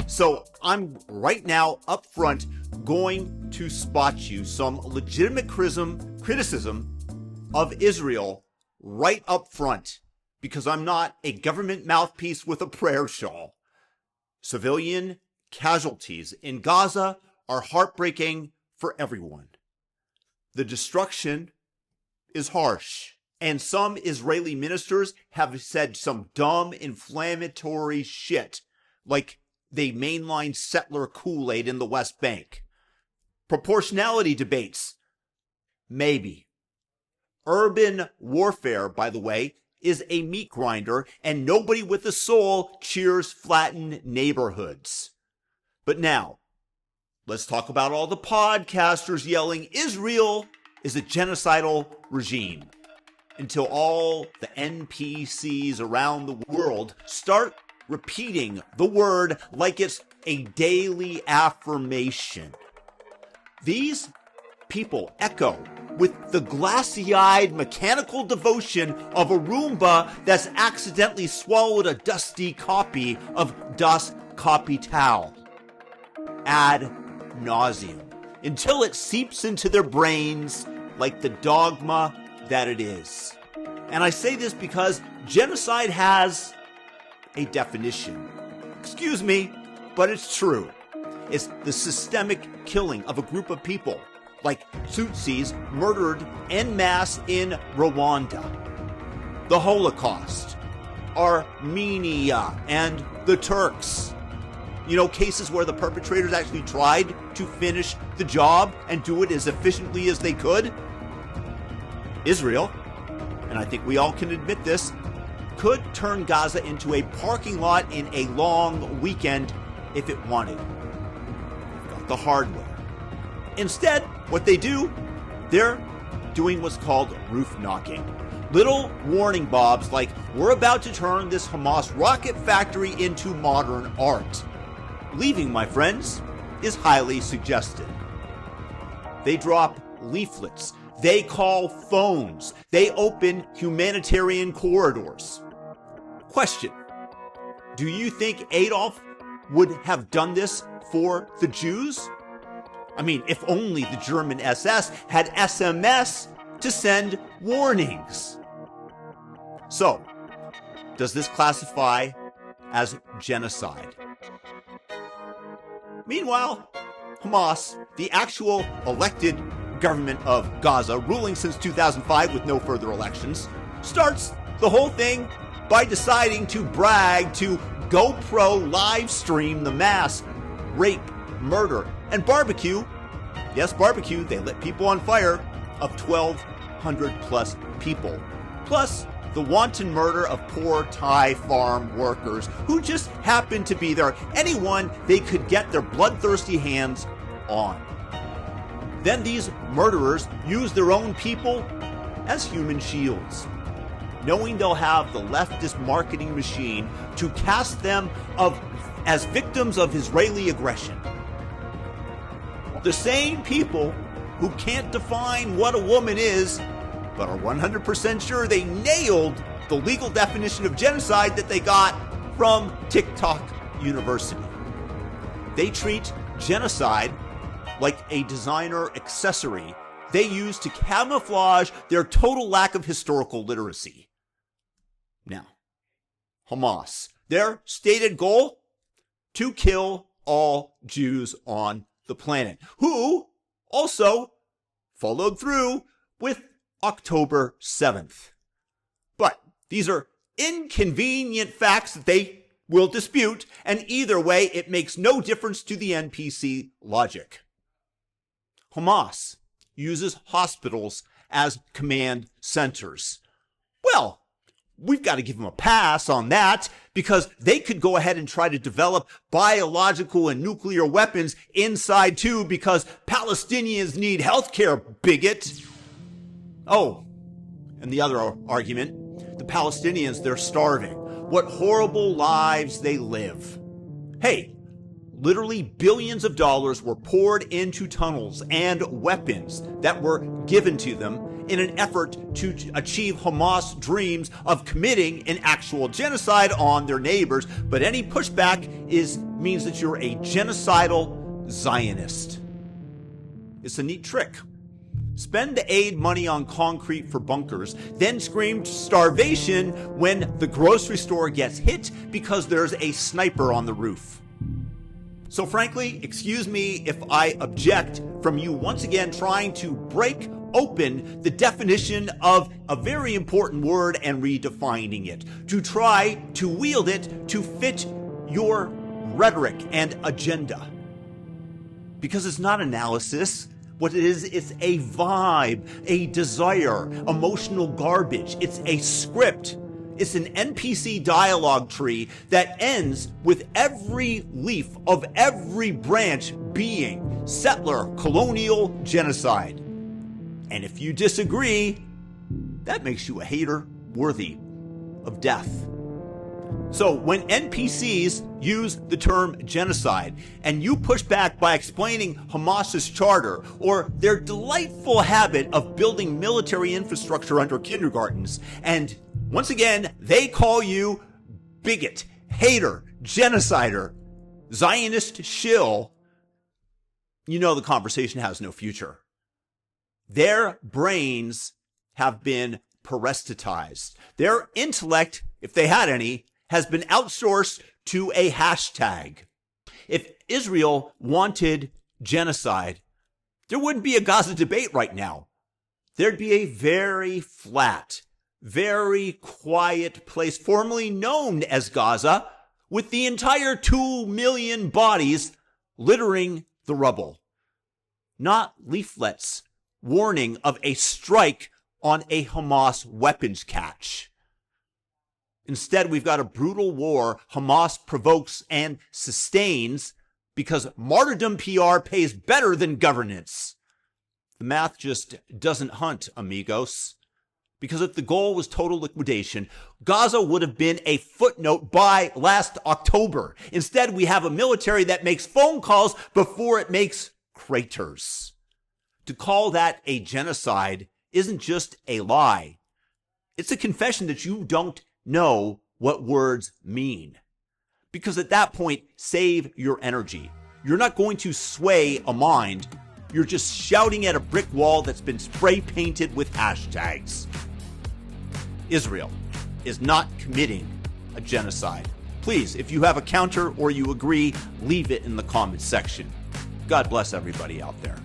So I'm right now up front going to spot you some legitimate criticism of Israel right up front, because I'm not a government mouthpiece with a prayer shawl. Civilian casualties in Gaza are heartbreaking for everyone. The destruction is harsh, and some Israeli ministers have said some dumb, inflammatory shit, like they mainline settler Kool-Aid in the West Bank. Proportionality debates, maybe. Urban warfare, by the way, is a meat grinder, and nobody with a soul cheers flattened neighborhoods. But now, let's talk about all the podcasters yelling Israel is a genocidal regime, until all the NPCs around the world start repeating the word like it's a daily affirmation. These people echo with the glassy-eyed mechanical devotion of a Roomba that's accidentally swallowed a dusty copy of Das Kapital ad nauseum, until it seeps into their brains like the dogma that it is. And I say this because genocide has a definition. Excuse me, but it's true. It's the systemic killing of a group of people, like Tutsis murdered en masse in Rwanda, the Holocaust, Armenia, and the Turks. You know, cases where the perpetrators actually tried to finish the job and do it as efficiently as they could. Israel, and I think we all can admit this, could turn Gaza into a parking lot in a long weekend if it wanted. They've got the hardware. Instead, what they do, they're doing what's called roof knocking. Little warning bobs like, we're about to turn this Hamas rocket factory into modern art. Leaving, my friends, is highly suggested. They drop leaflets. They call phones. They open humanitarian corridors. Question: do you think Adolf would have done this for the Jews? I mean, if only the German SS had SMS to send warnings. So, does this classify as genocide? Meanwhile, Hamas, the actual elected government of Gaza, ruling since 2005 with no further elections, starts the whole thing by deciding to brag to GoPro live stream the mass rape, murder, and barbecue, yes, barbecue, they lit people on fire, of 1,200 plus people. Plus, the wanton murder of poor Thai farm workers who just happened to be there, anyone they could get their bloodthirsty hands on. Then these murderers use their own people as human shields, knowing they'll have the leftist marketing machine to cast them as victims of Israeli aggression. The same people who can't define what a woman is, but are 100% sure they nailed the legal definition of genocide that they got from TikTok University. They treat genocide like a designer accessory they use to camouflage their total lack of historical literacy. Now, Hamas, their stated goal? To kill all Jews on the planet, who also followed through with October 7th. But these are inconvenient facts that they will dispute, and either way, it makes no difference to the NPC logic. Hamas uses hospitals as command centers. Well, we've got to give them a pass on that, because they could go ahead and try to develop biological and nuclear weapons inside too, because Palestinians need healthcare, bigot. Oh, and the other argument, the Palestinians, they're starving. What horrible lives they live. Hey, literally billions of dollars were poured into tunnels and weapons that were given to them in an effort to achieve Hamas' dreams of committing an actual genocide on their neighbors. But any pushback is means that you're a genocidal Zionist. It's a neat trick. Spend the aid money on concrete for bunkers, then scream starvation when the grocery store gets hit because there's a sniper on the roof. So frankly, excuse me if I object from you once again trying to break open the definition of a very important word and redefining it, to try to wield it to fit your rhetoric and agenda. Because it's not analysis. What it is, it's a vibe, a desire, emotional garbage. It's a script. It's an NPC dialogue tree that ends with every leaf of every branch being settler, colonial, genocide. And if you disagree, that makes you a hater worthy of death. So when NPCs use the term genocide and you push back by explaining Hamas's charter or their delightful habit of building military infrastructure under kindergartens, and once again, they call you bigot, hater, genocider, Zionist shill, you know the conversation has no future. Their brains have been paresthetized. Their intellect, if they had any, has been outsourced to a hashtag. If Israel wanted genocide, there wouldn't be a Gaza debate right now. There'd be a very flat, very quiet place formerly known as Gaza, with the entire 2 million bodies littering the rubble. Not leaflets warning of a strike on a Hamas weapons cache. Instead, we've got a brutal war Hamas provokes and sustains because martyrdom PR pays better than governance. The math just doesn't hunt, amigos. Because if the goal was total liquidation, Gaza would have been a footnote by last October. Instead, we have a military that makes phone calls before it makes craters. To call that a genocide isn't just a lie. It's a confession that you don't know what words mean. Because at that point, save your energy. You're not going to sway a mind. You're just shouting at a brick wall that's been spray painted with hashtags. Israel is not committing a genocide. Please, if you have a counter or you agree, leave it in the comments section. God bless everybody out there.